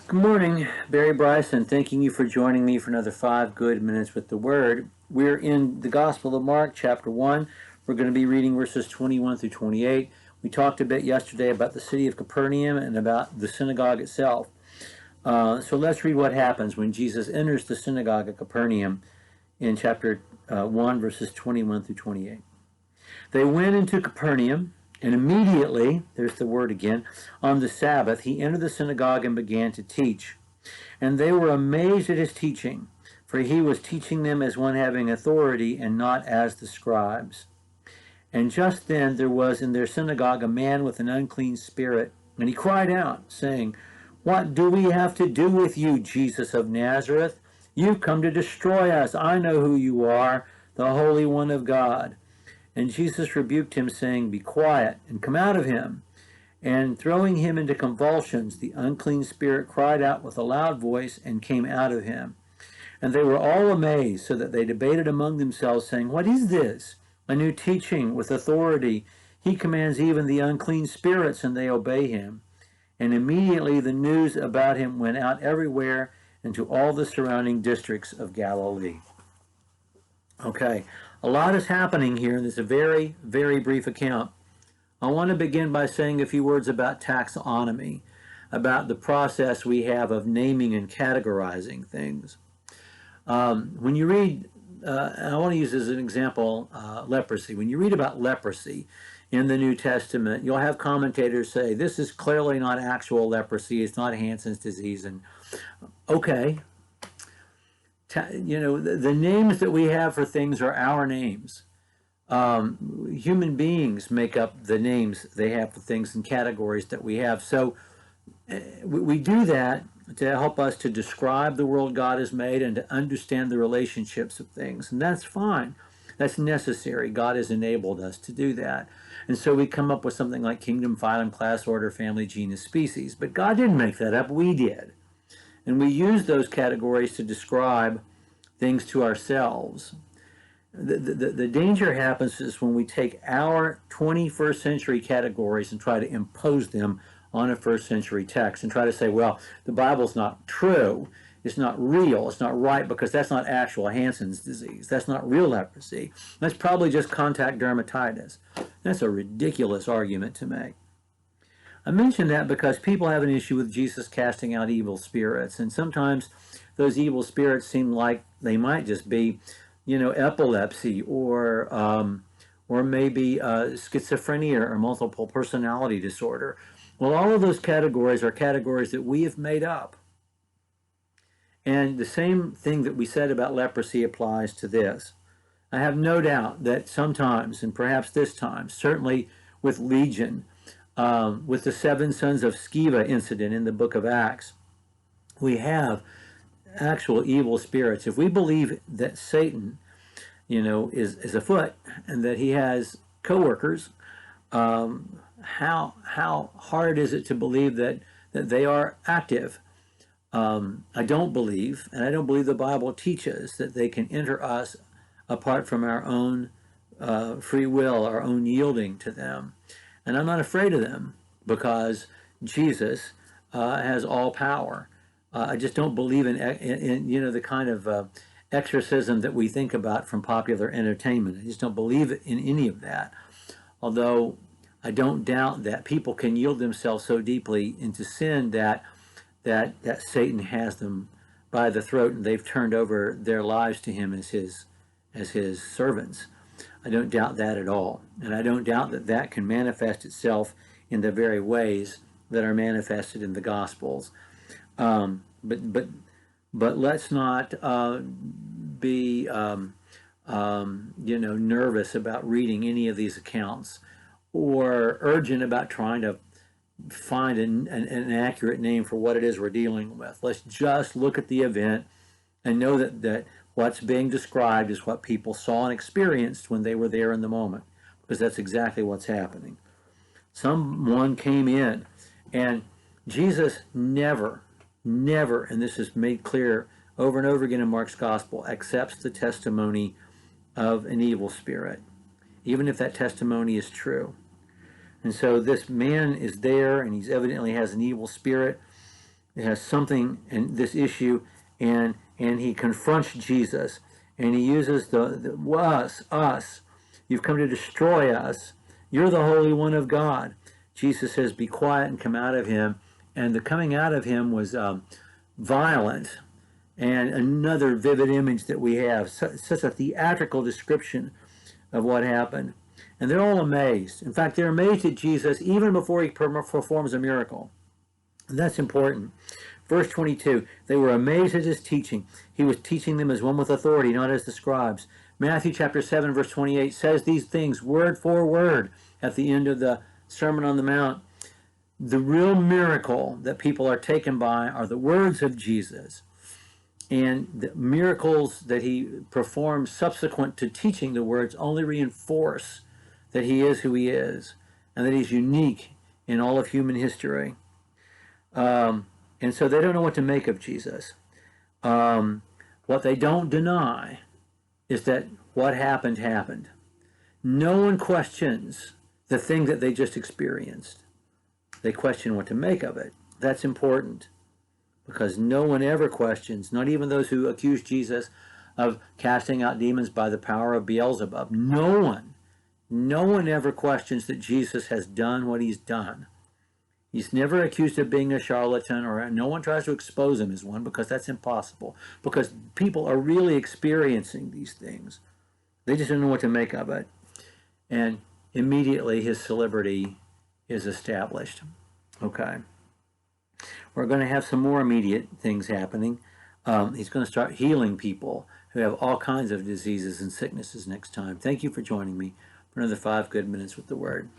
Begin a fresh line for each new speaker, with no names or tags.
Good morning, Barry Bryson. Thanking you for joining me for another 5 good minutes with the Word. We're in the Gospel of Mark, chapter 1. We're going to be reading verses 21 through 28. We talked a bit yesterday about the city of Capernaum and about the synagogue itself. So let's read what happens when Jesus enters the synagogue at Capernaum in chapter 1, verses 21 through 28. They went into Capernaum, and immediately, there's the word again, on the Sabbath, he entered the synagogue and began to teach. And they were amazed at his teaching, for he was teaching them as one having authority and not as the scribes. And just then there was in their synagogue a man with an unclean spirit, and he cried out, saying, "What do we have to do with you, Jesus of Nazareth? You've come to destroy us. I know who you are, the Holy One of God." And Jesus rebuked him, saying, "Be quiet, and come out of him." And throwing him into convulsions, the unclean spirit cried out with a loud voice and came out of him. And they were all amazed, so that they debated among themselves, saying, "What is this? A new teaching with authority. He commands even the unclean spirits, and they obey him." And immediately the news about him went out everywhere into all the surrounding districts of Galilee. Okay, a lot is happening here, and this is a very, very brief account. I want to begin by saying a few words about taxonomy, about the process we have of naming and categorizing things. When you read, I want to use as an example leprosy. When you read about leprosy in the New Testament, you'll have commentators say, this is clearly not actual leprosy, it's not Hansen's disease, and okay. The names that we have for things are our names. Human beings make up the names they have for things and categories that we have. So we do that to help us to describe the world God has made and to understand the relationships of things. And that's fine. That's necessary. God has enabled us to do that. And so we come up with something like kingdom, phylum, class, order, family, genus, species. But God didn't make that up. We did. And we use those categories to describe things to ourselves. The danger happens is when we take our 21st century categories and try to impose them on a first century text and try to say, well, the Bible's not true, it's not real, it's not right, because that's not actual Hansen's disease, that's not real leprosy, that's probably just contact dermatitis. That's a ridiculous argument to make. I mention that because people have an issue with Jesus casting out evil spirits, and sometimes those evil spirits seem like they might just be, epilepsy or maybe schizophrenia or multiple personality disorder. Well, all of those categories are categories that we have made up. And the same thing that we said about leprosy applies to this. I have no doubt that sometimes, and perhaps this time, certainly with Legion, with the 7 sons of Sceva incident in the book of Acts, we have actual evil spirits. If we believe that Satan, is afoot and that he has co-workers, how hard is it to believe that they are active? I don't believe, and I don't believe the Bible teaches that they can enter us apart from our own free will, our own yielding to them. And I'm not afraid of them because Jesus has all power. I just don't believe in the kind of exorcism that we think about from popular entertainment. I just don't believe in any of that. Although I don't doubt that people can yield themselves so deeply into sin that Satan has them by the throat and they've turned over their lives to him as his servants. I don't doubt that at all. And I don't doubt that that can manifest itself in the very ways that are manifested in the Gospels. But let's not be nervous about reading any of these accounts or urgent about trying to find an accurate name for what it is we're dealing with. Let's just look at the event and know that what's being described is what people saw and experienced when they were there in the moment, because that's exactly what's happening. Someone came in, and Jesus never, and this is made clear over and over again in Mark's gospel, accepts the testimony of an evil spirit, even if that testimony is true. And so this man is there, and he's evidently has an evil spirit. It has something in this issue, and he confronts Jesus, and he uses the us. You've come to destroy us. You're the Holy One of God. Jesus says, "Be quiet and come out of him." And the coming out of him was violent. And another vivid image that we have, such a theatrical description of what happened. And they're all amazed. In fact, they're amazed at Jesus even before he performs a miracle. And that's important. Verse 22, they were amazed at his teaching. He was teaching them as one with authority, not as the scribes. Matthew chapter 7, verse 28 says these things word for word at the end of the Sermon on the Mount. The real miracle that people are taken by are the words of Jesus. And the miracles that he performs subsequent to teaching the words only reinforce that he is who he is and that he's unique in all of human history. And so they don't know what to make of Jesus. What they don't deny is that what happened happened. No one questions the thing that they just experienced. They question what to make of it. That's important because no one ever questions, not even those who accuse Jesus of casting out demons by the power of Beelzebub. No one ever questions that Jesus has done what he's done. He's never accused of being a charlatan, or no one tries to expose him as one, because that's impossible. Because people are really experiencing these things. They just don't know what to make of it. And immediately his celebrity is established. Okay. We're going to have some more immediate things happening. He's going to start healing people who have all kinds of diseases and sicknesses next time. Thank you for joining me for another 5 Good Minutes with the Word.